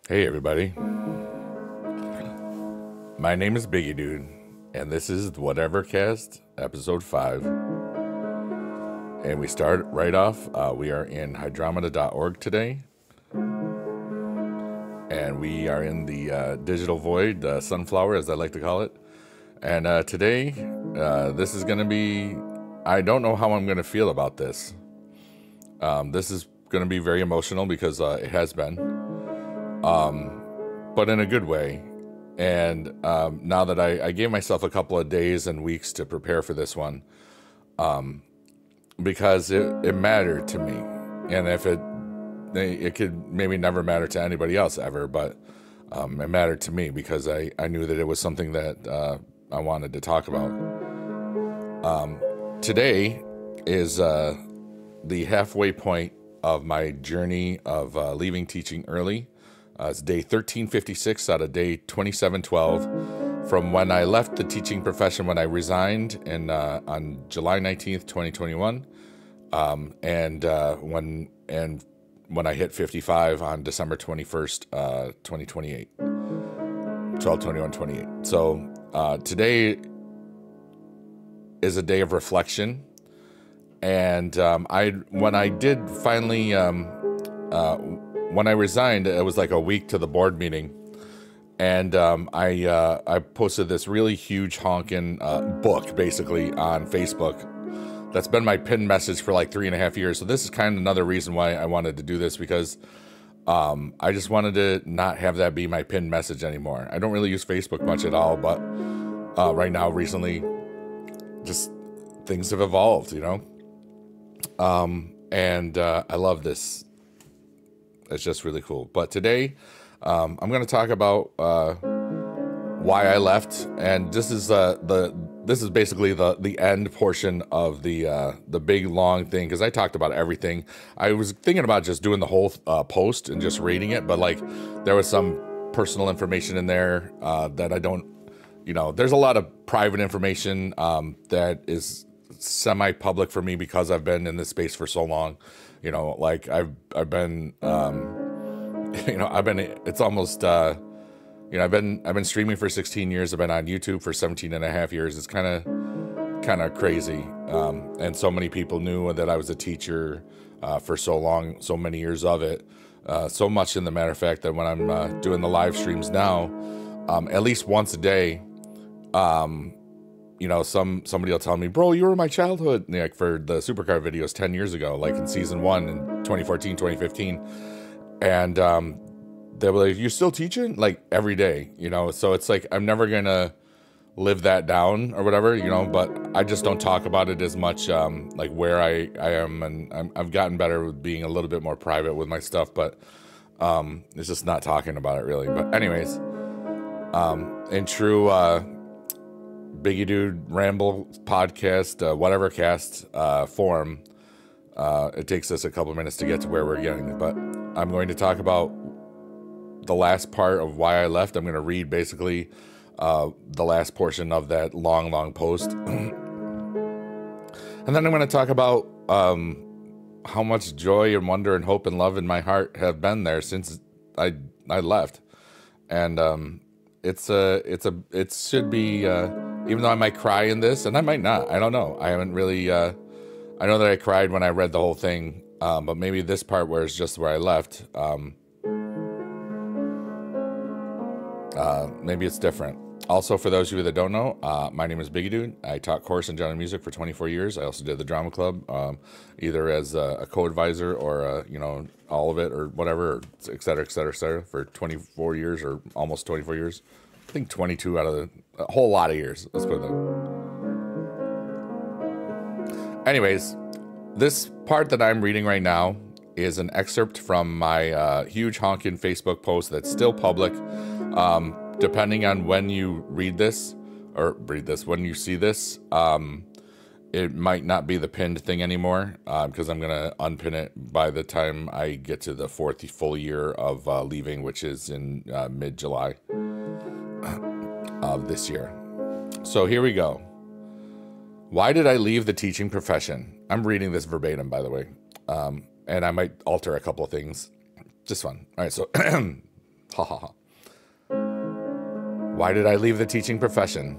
Hey everybody, my name is Bigedude, and this is WhateverCast, episode 5. And we start right off, we are in hydromeda.org today, and we are in the digital void, sunflower as I like to call it. And today, this is going to be, I don't know how I'm going to feel about this. This is going to be very emotional because it has been, but in a good way. And now that I gave myself a couple of days and weeks to prepare for this one, because it mattered to me. And if it could maybe never matter to anybody else ever, but it mattered to me because I knew that it was something that I wanted to talk about. Today is the halfway point of my journey of leaving teaching early. It's day 1356 out of day 2712 from when I left the teaching profession, when I resigned on July 19th, 2021, and when I hit 55 on December 21st, 2028, 12/21/28. So today is a day of reflection, and when I did finally. When I resigned, it was like a week to the board meeting, and I posted this really huge honking book basically on Facebook. That's been my pinned message for like 3.5 years. So this is kind of another reason why I wanted to do this, because I just wanted to not have that be my pinned message anymore. I don't really use Facebook much at all, but right now, recently, just things have evolved, and I love this. It's just really cool. But today, I'm going to talk about why I left, and this is basically the end portion of the big long thing, because I talked about everything. I was thinking about just doing the whole post and just reading it, but like there was some personal information in there that I don't, there's a lot of private information that is semi-public for me because I've been in this space for so long. Like I've been, it's almost, I've been streaming for 16 years. I've been on YouTube for 17 and a half years. It's kind of crazy. And so many people knew that I was a teacher for so long, so many years of it. So much, in the matter of fact, that when I'm doing the live streams now, at least once a day, somebody will tell me, bro, you were my childhood, like for the supercar videos 10 years ago, like in season 1 in 2014, 2015. And they were like, you're still teaching? Like every day, so it's like, I'm never going to live that down or whatever, but I just don't talk about it as much, like where I am. And I've gotten better with being a little bit more private with my stuff, but it's just not talking about it really. But anyways, in true Bigedude Ramble podcast, WhateverCast form, it takes us a couple minutes to get to where we're getting, but I'm going to talk about the last part of why I left. I'm going to read basically the last portion of that long post, and then I'm going to talk about how much joy and wonder and hope and love in my heart have been there since I left. And it should be, even though I might cry in this, and I might not, I don't know. I haven't really, I know that I cried when I read the whole thing, but maybe this part where it's just where I left, maybe it's different. Also, for those of you that don't know, my name is Bigedude. I taught chorus and genre music for 24 years. I also did the drama club, either as a co-advisor or, all of it or whatever, et cetera, et cetera, et cetera, for 24 years or almost 24 years. I think 22 out of a whole lot of years. Let's put it that way. Anyways, this part that I'm reading right now is an excerpt from my huge honkin' Facebook post that's still public. Depending on when you when you see this, it might not be the pinned thing anymore, because I'm going to unpin it by the time I get to the 4th full year of leaving, which is in mid-July of this year. So here we go. Why did I leave the teaching profession? I'm reading this verbatim, by the way, and I might alter a couple of things. Just fun. All right, so Ha ha ha. Why did I leave the teaching profession?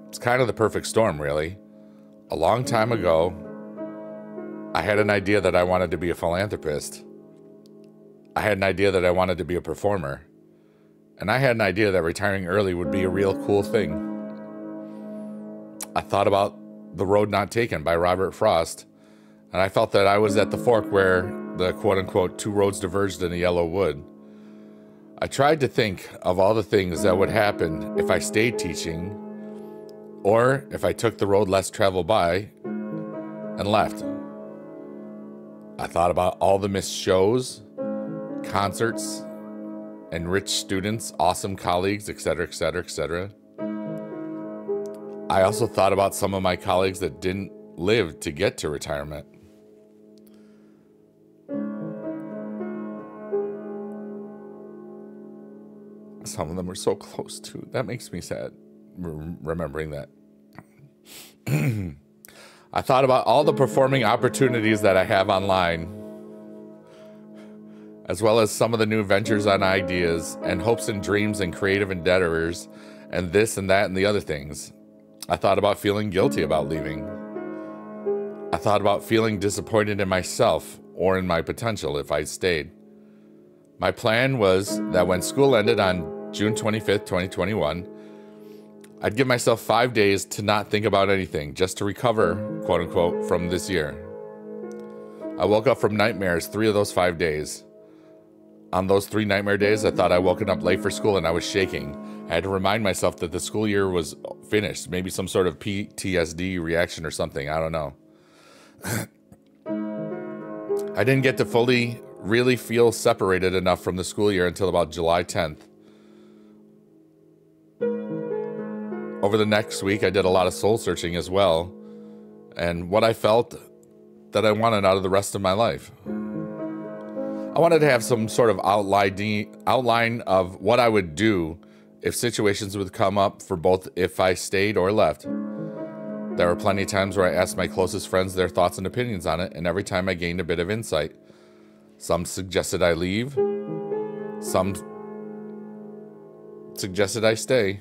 It's kind of the perfect storm, really. A long time ago, I had an idea that I wanted to be a philanthropist. I had an idea that I wanted to be a performer. And I had an idea that retiring early would be a real cool thing. I thought about The Road Not Taken by Robert Frost, and I felt that I was at the fork where the quote-unquote two roads diverged in a yellow wood. I tried to think of all the things that would happen if I stayed teaching, or if I took the road less traveled by and left. I thought about all the missed shows, concerts, enriched students, awesome colleagues, etc., etc., etc. I also thought about some of my colleagues that didn't live to get to retirement. Some of them were so close too. That makes me sad, remembering that. I thought about all the performing opportunities that I have online, as well as some of the new ventures and ideas and hopes and dreams and creative endeavors and this and that and the other things. I thought about feeling guilty about leaving. I thought about feeling disappointed in myself or in my potential if I stayed. My plan was that when school ended on June 25th, 2021, I'd give myself 5 days to not think about anything, just to recover, quote unquote, from this year. I woke up from nightmares 3 of those 5 days. On those 3 nightmare days, I thought I woken up late for school and I was shaking. I had to remind myself that the school year was finished, maybe some sort of PTSD reaction or something, I don't know. I didn't get to fully really feel separated enough from the school year until about July 10th. Over the next week, I did a lot of soul searching as well, and what I felt that I wanted out of the rest of my life. I wanted to have some sort of outline of what I would do if situations would come up for both if I stayed or left. There were plenty of times where I asked my closest friends their thoughts and opinions on it, and every time I gained a bit of insight. Some suggested I leave. Some suggested I stay.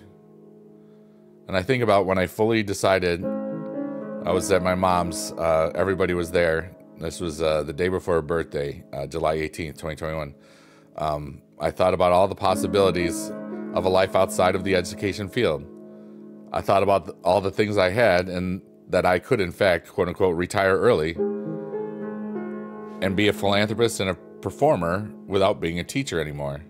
And I think about when I fully decided, I was at my mom's, everybody was there. This was the day before her birthday, July 18th, 2021. I thought about all the possibilities of a life outside of the education field. I thought about all the things I had and that I could, in fact, quote unquote, retire early and be a philanthropist and a performer without being a teacher anymore.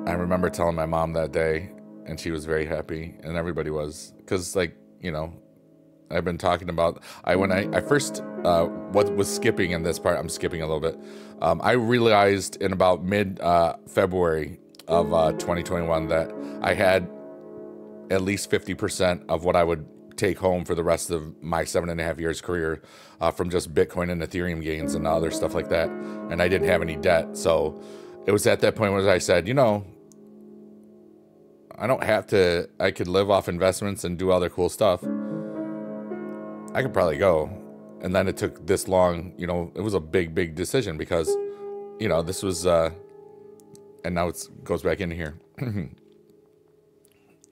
I remember telling my mom that day, and she was very happy, and everybody was, because, like, you know, I've been talking about, when I first, what was skipping in this part, I'm skipping a little bit. I realized in about mid-February of 2021 that I had at least 50% of what I would take home for the rest of my 7.5 years career from just Bitcoin and Ethereum gains and other stuff like that. And I didn't have any debt. So it was at that point where I said, you know, I don't have to, I could live off investments and do other cool stuff. I could probably go. And then it took this long, you know, it was a big decision because, you know, this was, and now it goes back into here. I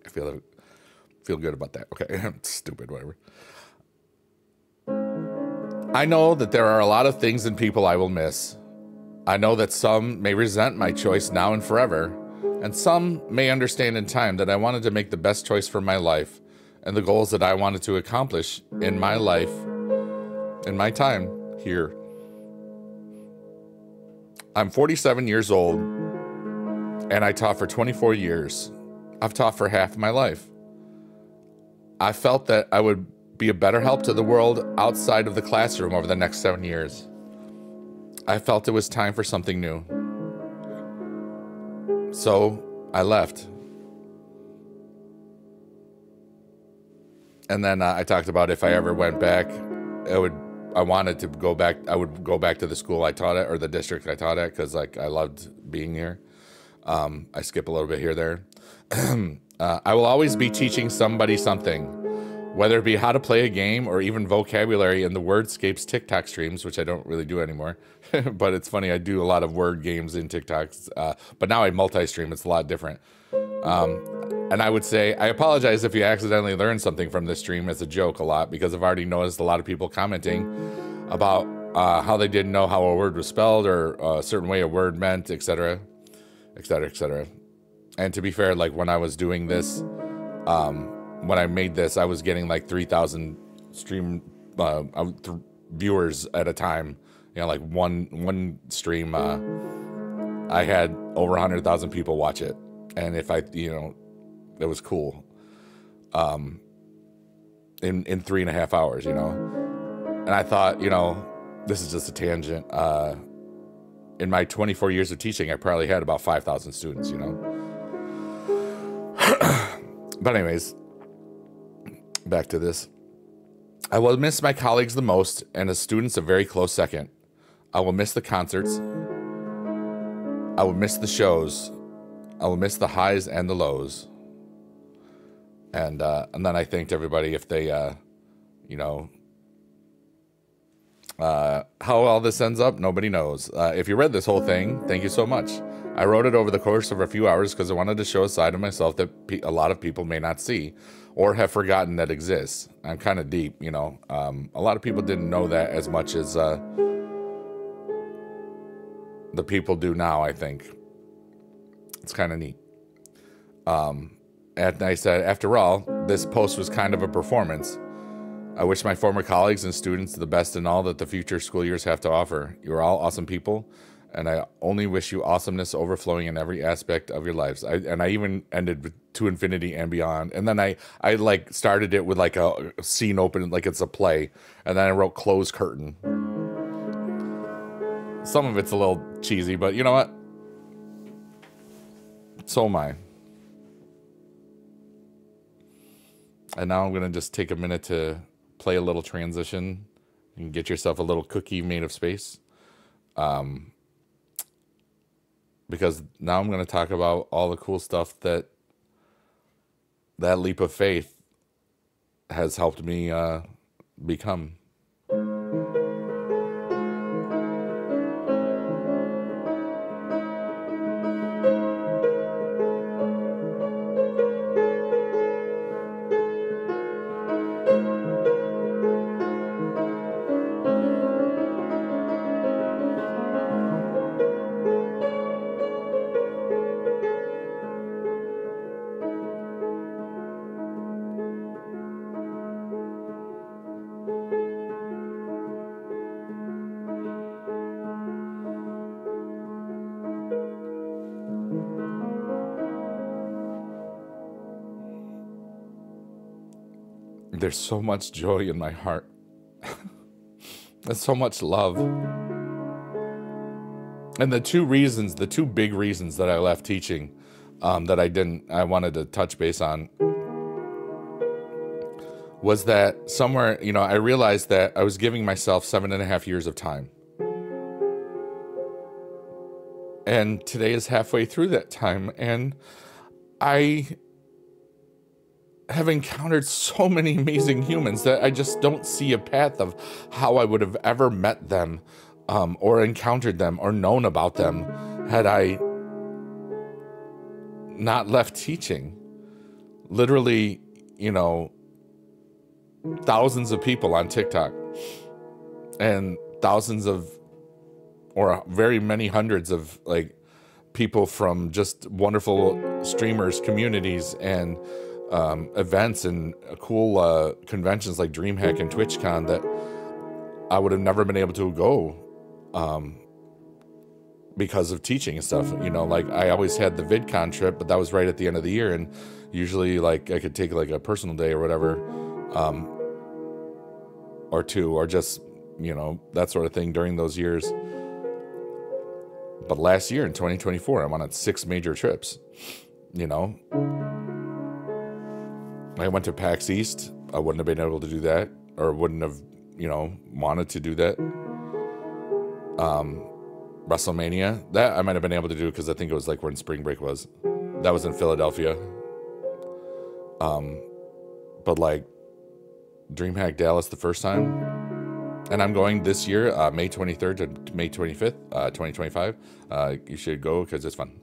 feel good about that. Okay, stupid, whatever. I know that there are a lot of things and people I will miss. I know that some may resent my choice now and forever, and some may understand in time that I wanted to make the best choice for my life and the goals that I wanted to accomplish in my life, in my time here. I'm 47 years old, and I taught for 24 years. I've taught for half my life. I felt that I would be a better help to the world outside of the classroom over the next 7 years. I felt it was time for something new. So I left. And then I talked about if I ever went back, I wanted to go back. I would go back to the school I taught at, or the district I taught at, because like I loved being here. I skip a little bit here there. I will always be teaching somebody something. Whether it be how to play a game or even vocabulary in the Wordscapes TikTok streams, which I don't really do anymore. But it's funny, I do a lot of word games in TikToks. But now I multi-stream. It's a lot different. And I would say, I apologize if you accidentally learned something from this stream as a joke a lot, because I've already noticed a lot of people commenting about how they didn't know how a word was spelled or a certain way a word meant, etc., etc., etc. And to be fair, like when I was doing this, when I made this, I was getting like 3,000 stream viewers at a time. You know, like one stream, I had over 100,000 people watch it, and if it was cool. In 3.5 hours, and I thought, this is just a tangent. In my 24 years of teaching, I probably had about 5,000 students, But anyways, back to this. I will miss my colleagues the most, and as students a very close second. I will miss the concerts. I will miss the shows. I will miss the highs and the lows. And then I thanked everybody if they, how all this ends up, nobody knows. If you read this whole thing, thank you so much. I wrote it over the course of a few hours because I wanted to show a side of myself that a lot of people may not see or have forgotten that exists. I'm kind of deep, a lot of people didn't know that as much as the people do now, I think. It's kind of neat. And I said, after all, this post was kind of a performance. I wish my former colleagues and students the best in all that the future school years have to offer. You are all awesome people, and I only wish you awesomeness overflowing in every aspect of your lives. I even ended with to infinity and beyond. And then I like started it with like a scene open, like it's a play. And then I wrote close curtain. Some of it's a little cheesy, but you know what? So am I. And now I'm going to just take a minute to play a little transition. You can get yourself a little cookie made of space. Because now I'm going to talk about all the cool stuff that leap of faith has helped me become. There's so much joy in my heart. There's so much love. And the two big reasons that I left teaching, that I wanted to touch base on, was that somewhere, I realized that I was giving myself 7.5 years of time. And today is halfway through that time. And I have encountered so many amazing humans that I just don't see a path of how I would have ever met them, or encountered them or known about them had I not left teaching. Literally, thousands of people on TikTok and thousands of, or very many hundreds of like people from just wonderful streamers, communities, and events and cool conventions like DreamHack and TwitchCon that I would have never been able to go because of teaching and stuff. Like I always had the VidCon trip, but that was right at the end of the year, and usually like I could take like a personal day or whatever, or two, or just that sort of thing during those years. But last year in 2024, I went on 6 major trips. I went to PAX East. I wouldn't have been able to do that, or wouldn't have, wanted to do that. WrestleMania, that I might have been able to do because I think it was like when spring break was. That was in Philadelphia. But like DreamHack Dallas the first time, and I'm going this year, May 23rd to May 25th, 2025. You should go because it's fun.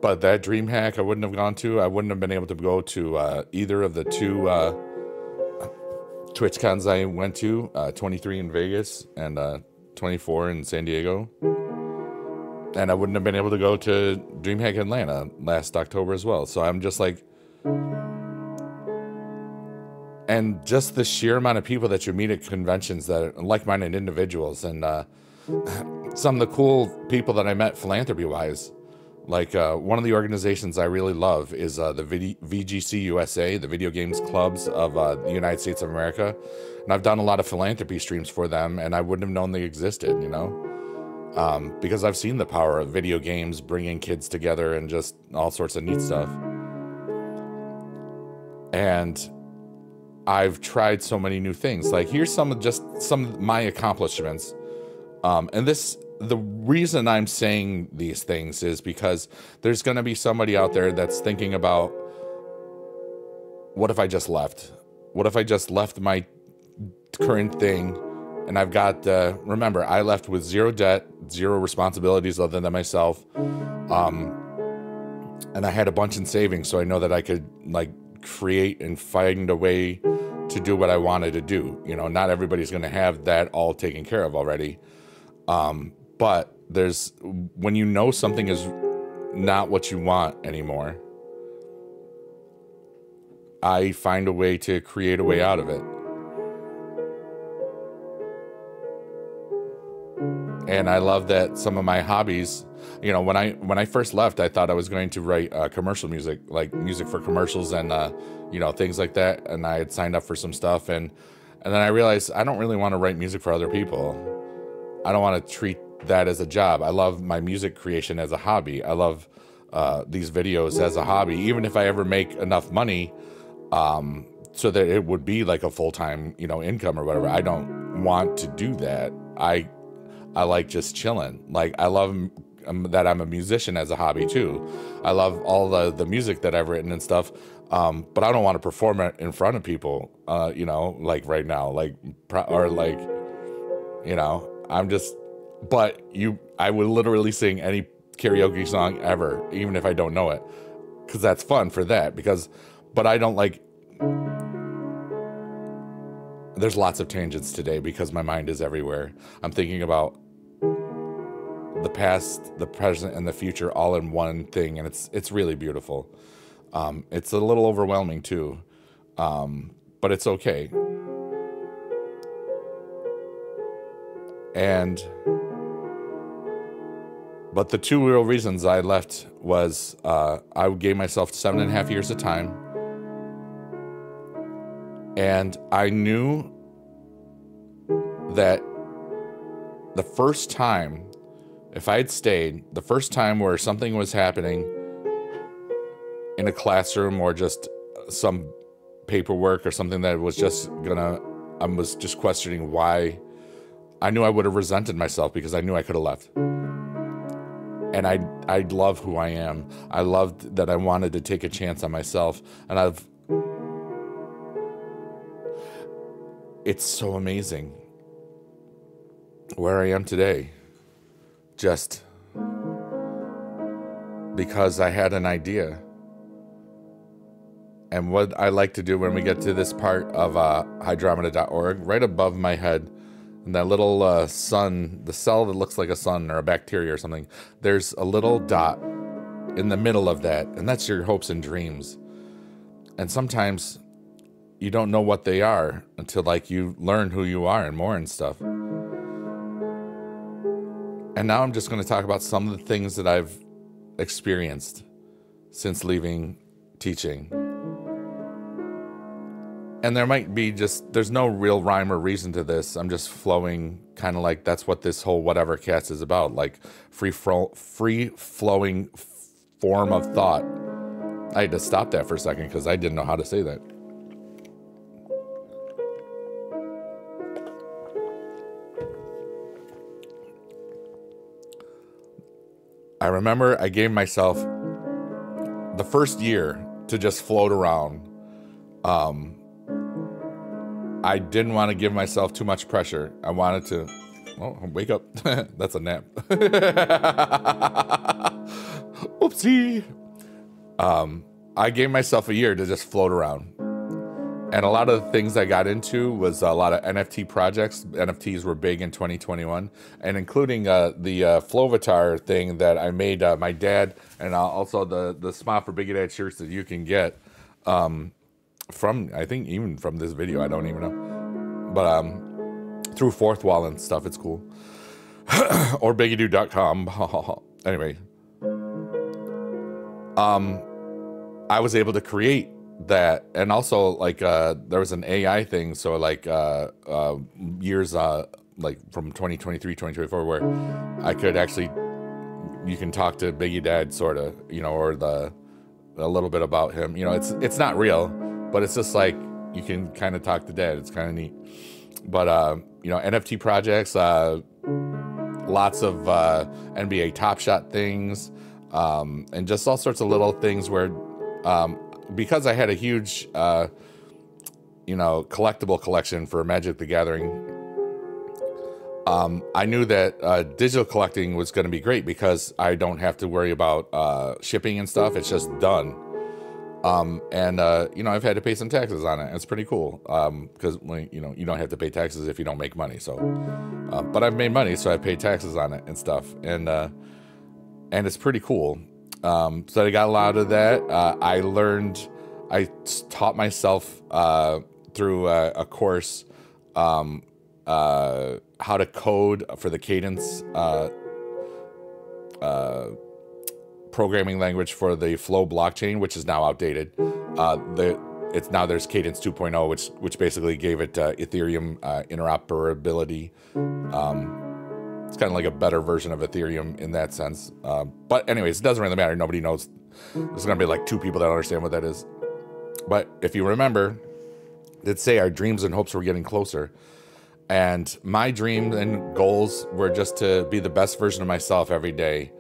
But that DreamHack I wouldn't have gone to. I wouldn't have been able to go to either of the two TwitchCons I went to, 23 in Vegas and 24 in San Diego. And I wouldn't have been able to go to DreamHack Atlanta last October as well. So I'm just like, and just the sheer amount of people that you meet at conventions that are like-minded individuals, and some of the cool people that I met philanthropy-wise. Like one of the organizations I really love is the VGC USA, the Video Games Clubs of the United States of America. And I've done a lot of philanthropy streams for them, and I wouldn't have known they existed, you know? Because I've seen the power of video games bringing kids together and just all sorts of neat stuff. And I've tried so many new things. Like, here's some of my accomplishments. The reason I'm saying these things is because there's going to be somebody out there that's thinking about, what if I just left? What if I just left my current thing? And I've got, remember, I left with zero debt, zero responsibilities other than myself. And I had a bunch in savings, so I know that I could, like, create and find a way to do what I wanted to do. You know, not everybody's going to have that all taken care of already. But when you know something is not what you want anymore, I find a way to create a way out of it. And I love that some of my hobbies, you know, when I first left, I thought I was going to write commercial music, like music for commercials and, you know, things like that. And I had signed up for some stuff. And then I realized I don't really want to write music for other people. I don't want to treat that as a job. I love my music creation as a hobby. I love these videos as a hobby, even if I ever make enough money so that it would be like a full-time, you know, income or whatever. I don't want to do that. I like just chilling. Like, I love that I'm a musician as a hobby too. I love all the music that I've written and stuff, but I don't want to perform it in front of people, you know, like right now, like, or like, you know, I would literally sing any karaoke song ever, even if I don't know it, because that's fun for that. But I don't like, there's lots of tangents today because my mind is everywhere. I'm thinking about the past, the present, and the future all in one thing, and it's really beautiful. It's a little overwhelming too, but it's okay. But the two real reasons I left was I gave myself 7.5 years of time, and I knew that the first time, if I had stayed, the first time where something was happening in a classroom or just some paperwork or something that was just I was just questioning why, I knew I would have resented myself because I knew I could have left. And I love who I am. I loved that I wanted to take a chance on myself. And it's so amazing where I am today. Just because I had an idea. And what I like to do when we get to this part of hydromeda.org, right above my head, and that little sun, the cell that looks like a sun or a bacteria or something, there's a little dot in the middle of that, and that's your hopes and dreams. And sometimes you don't know what they are until, like, you learn who you are and more and stuff. And now I'm just going to talk about some of the things that I've experienced since leaving teaching. And there might be there's no real rhyme or reason to this. I'm just flowing, kind of like that's what this whole WhateverCast is about, like free-flowing form of thought. I had to stop that for a second because I didn't know how to say that. I remember I gave myself the first year to just float around. I didn't want to give myself too much pressure. I wanted to, wake up. That's a nap. Oopsie. I gave myself a year to just float around. And a lot of the things I got into was a lot of NFT projects. NFTs were big in 2021, and including the Flovatar thing that I made. My dad, and also the spot for Bigedude shirts that you can get from, I think, even from this video. I don't even know, but through Fourth Wall and stuff. It's cool. Or Bigedude.com. Anyway, I was able to create that, and also like there was an AI thing, so like years like from 2023 2024 where I could actually, you can talk to Biggie Dad sort of, you know, or a little bit about him, you know. It's not real, but it's just like you can kind of talk to Dad. It's kind of neat. But you know, NFT projects, lots of NBA Top Shot things, and just all sorts of little things where because I had a huge, you know, collectible collection for Magic the Gathering, I knew that digital collecting was going to be great because I don't have to worry about shipping and stuff. It's just done. And you know, I've had to pay some taxes on it. It's pretty cool because, you know, you don't have to pay taxes if you don't make money. So, but I've made money, so I paid taxes on it and stuff. And it's pretty cool. So I got a lot of that. I taught myself through a course how to code for the Cadence programming language for the Flow blockchain, which is now outdated. There's Cadence 2.0, which basically gave it Ethereum interoperability. It's kind of like a better version of Ethereum in that sense. But anyways, it doesn't really matter. Nobody knows. There's going to be like 2 people that don't understand what that is. But if you remember, let's say our dreams and hopes were getting closer. And my dreams and goals were just to be the best version of myself every day,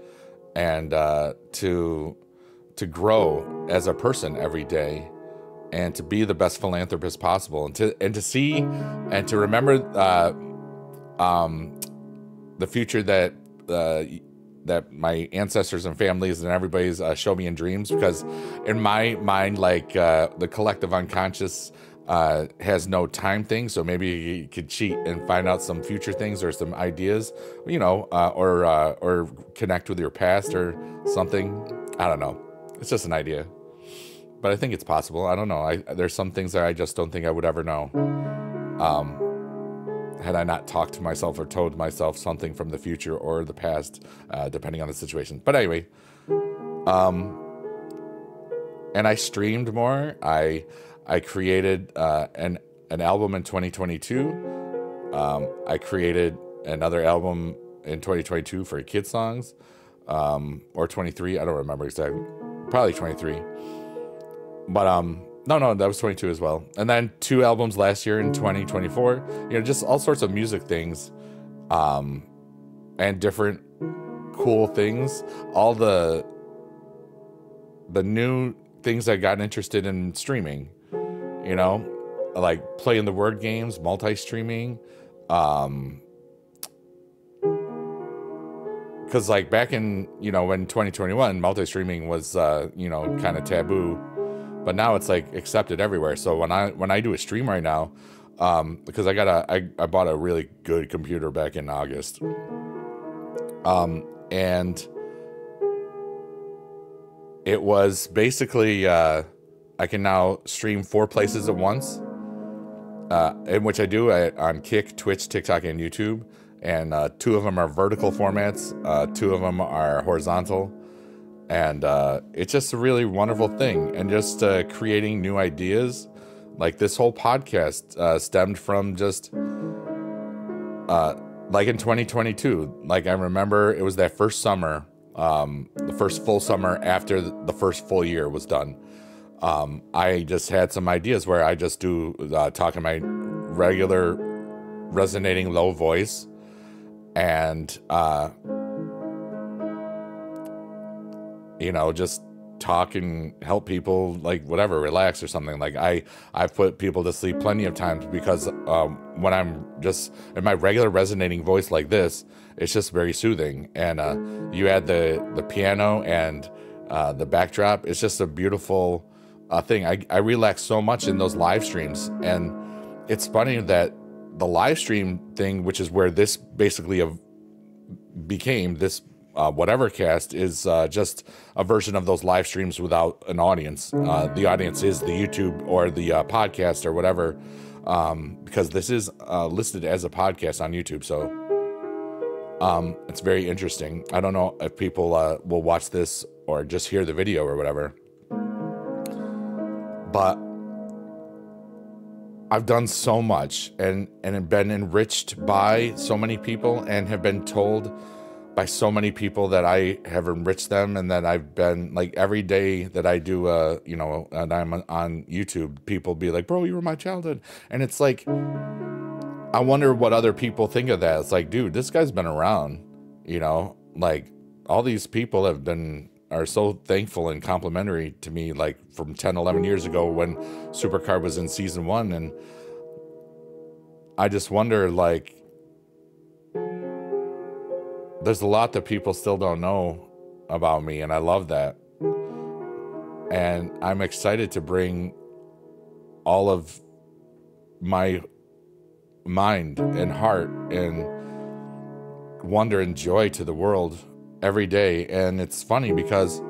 and to grow as a person every day, and to be the best philanthropist possible, and to see and to remember the future that that my ancestors and families and everybody's show me in dreams. Because in my mind, like the collective unconscious has no time thing, so maybe you could cheat and find out some future things or some ideas, you know, or connect with your past or something. I don't know. It's just an idea, but I think it's possible. I don't know. There's some things that I just don't think I would ever know. Had I not talked to myself or told myself something from the future or the past, depending on the situation. But anyway, and I streamed more. I created an album in 2022. I created another album in 2022 for kid songs, or 23. I don't remember exactly. Probably 23. But no, that was 22 as well. And then 2 albums last year in 2024. You know, just all sorts of music things, and different cool things. All the new things I got interested in streaming. You know, like playing the word games, multi-streaming. Because like back in, you know, when 2021, multi-streaming was, you know, kind of taboo. But now it's like accepted everywhere. So when I do a stream right now, because I bought a really good computer back in August, and it was basically I can now stream 4 places at once, in which I do on Kick, Twitch, TikTok, and YouTube. And 2 of them are vertical formats, 2 of them are horizontal. And it's just a really wonderful thing. And just creating new ideas. Like this whole podcast stemmed from just like in 2022. Like I remember it was that first summer, the first full summer after the first full year was done. I just had some ideas where I just do talk in my regular resonating low voice. And you know, just talk and help people, like whatever, relax or something. Like I've put people to sleep plenty of times because when I'm just in my regular resonating voice like this, it's just very soothing. And you add the piano and the backdrop, it's just a beautiful thing. I relax so much in those live streams. And it's funny that the live stream thing, which is where this basically became this WhateverCast, is just a version of those live streams without an audience. The audience is the YouTube or the podcast or whatever, because this is listed as a podcast on YouTube. So it's very interesting. I don't know if people will watch this or just hear the video or whatever, but I've done so much and have been enriched by so many people and have been told by so many people that I have enriched them, and that I've been, like, every day that I do and I'm on YouTube, people be like, bro, you were my childhood. And it's like, I wonder what other people think of that. It's like, dude, this guy's been around, like all these people are so thankful and complimentary to me, like from 10, 11 years ago when Supercard was in season 1. And I just wonder, like, there's a lot that people still don't know about me, and I love that. And I'm excited to bring all of my mind and heart and wonder and joy to the world every day. And it's funny because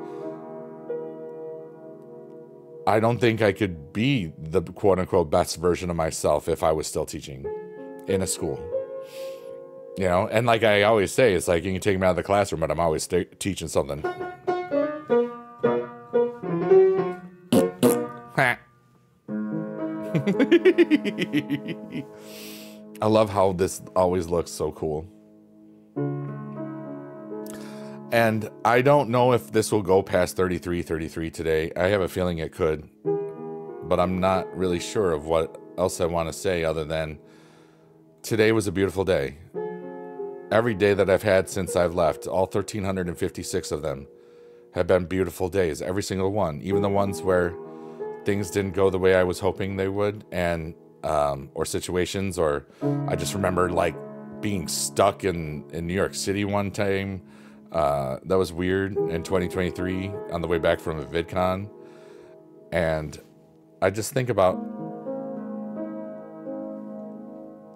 I don't think I could be the quote-unquote best version of myself if I was still teaching in a school. And like I always say, it's like you can take me out of the classroom, but I'm always teaching something. I love how this always looks so cool. And I don't know if this will go past 33 today. I have a feeling it could, but I'm not really sure of what else I want to say other than today was a beautiful day. Every day that I've had since I've left, all 1,356 of them have been beautiful days. Every single one, even the ones where things didn't go the way I was hoping they would, and or situations, or I just remember like being stuck in New York City one time. That was weird in 2023 on the way back from a VidCon. And I just think about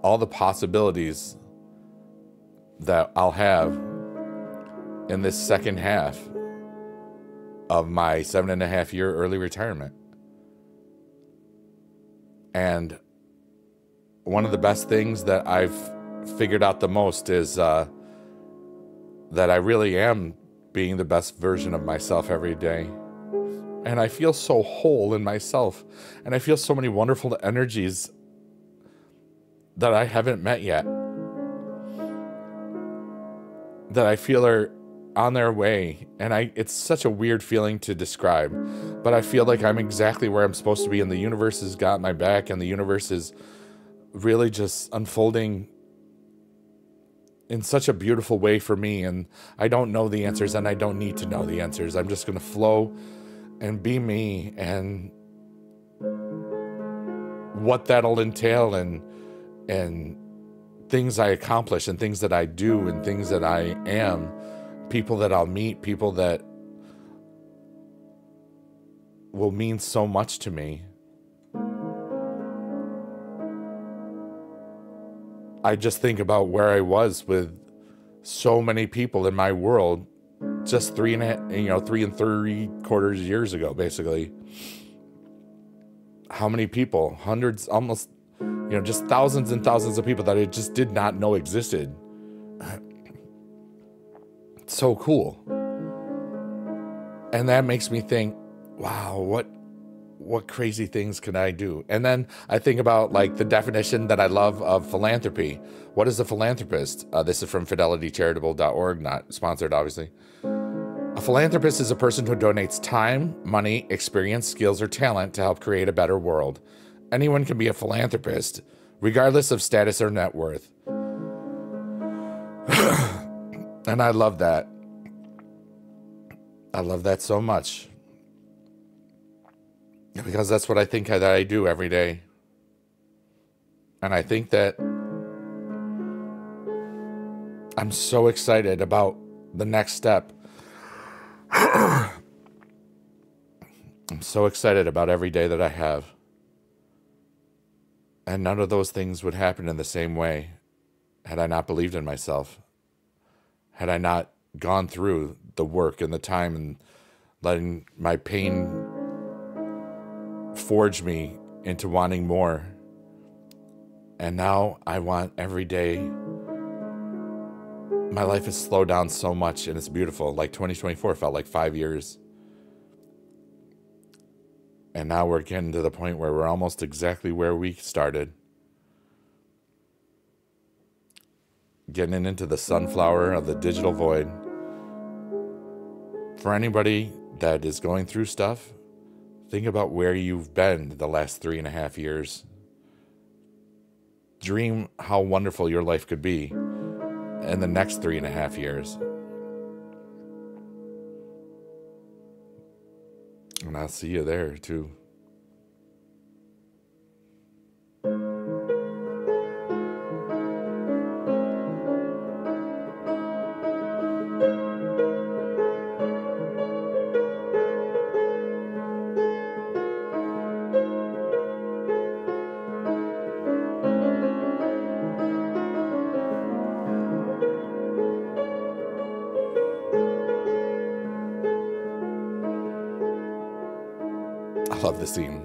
all the possibilities that I'll have in this second half of my 7.5-year early retirement. And one of the best things that I've figured out the most is that I really am being the best version of myself every day. And I feel so whole in myself. And I feel so many wonderful energies that I haven't met yet, that I feel are on their way. And it's such a weird feeling to describe, but I feel like I'm exactly where I'm supposed to be, and the universe has got my back, and the universe is really just unfolding in such a beautiful way for me. And I don't know the answers, and I don't need to know the answers. I'm just going to flow and be me, and what that'll entail, and things I accomplish, and things that I do, and things that I am, people that I'll meet, people that will mean so much to me. I just think about where I was with so many people in my world just 3 3.75 years ago, basically. How many people? Hundreds, almost, just thousands and thousands of people that I just did not know existed. It's so cool. And that makes me think, wow, what crazy things can I do? And then I think about like the definition that I love of philanthropy. What is a philanthropist? This is from fidelitycharitable.org, not sponsored, obviously. A philanthropist is a person who donates time, money, experience, skills, or talent to help create a better world. Anyone can be a philanthropist, regardless of status or net worth. And I love that. I love that so much. Because that's what I think that I do every day. And I think that I'm so excited about the next step. I'm so excited about every day that I have. And none of those things would happen in the same way had I not believed in myself. Had I not gone through the work and the time and letting my pain forge me into wanting more. And now I want every day. My life has slowed down so much and it's beautiful. Like 2024 felt like 5 years. And now we're getting to the point where we're almost exactly where we started. Getting into the sunflower of the digital void. For anybody that is going through stuff, think about where you've been the last 3.5 years. Dream how wonderful your life could be in the next 3.5 years. And I'll see you there too. I love the scene.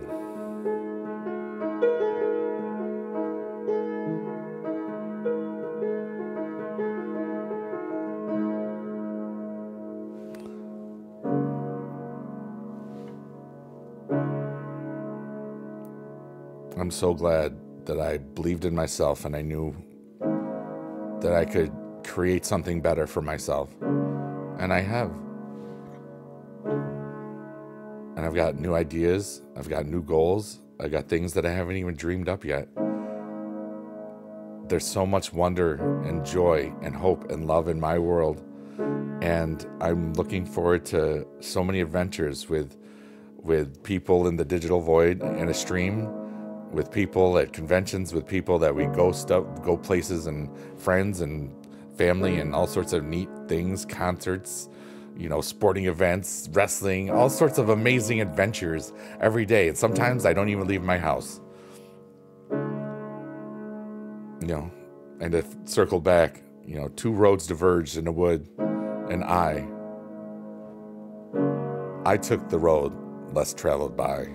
I'm so glad that I believed in myself and I knew that I could create something better for myself. And I have. And I've got new ideas. I've got new goals. I've got things that I haven't even dreamed up yet. There's so much wonder and joy and hope and love in my world. And I'm looking forward to so many adventures with people in the digital void in a stream, with people at conventions, with people that we go places, and friends and family and all sorts of neat things, concerts, sporting events, wrestling, all sorts of amazing adventures every day. And sometimes I don't even leave my house. And to circle back, 2 roads diverged in the wood, and I took the road less traveled by.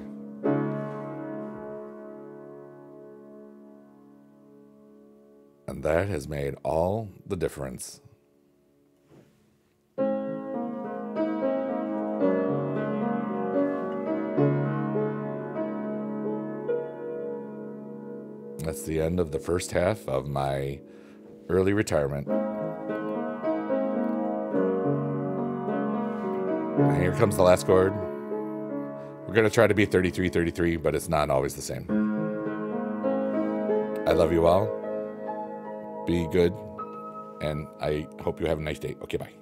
And that has made all the difference. That's the end of the first half of my early retirement. And here comes the last chord. We're going to try to be 33, but it's not always the same. I love you all. Be good. And I hope you have a nice day. Okay, bye.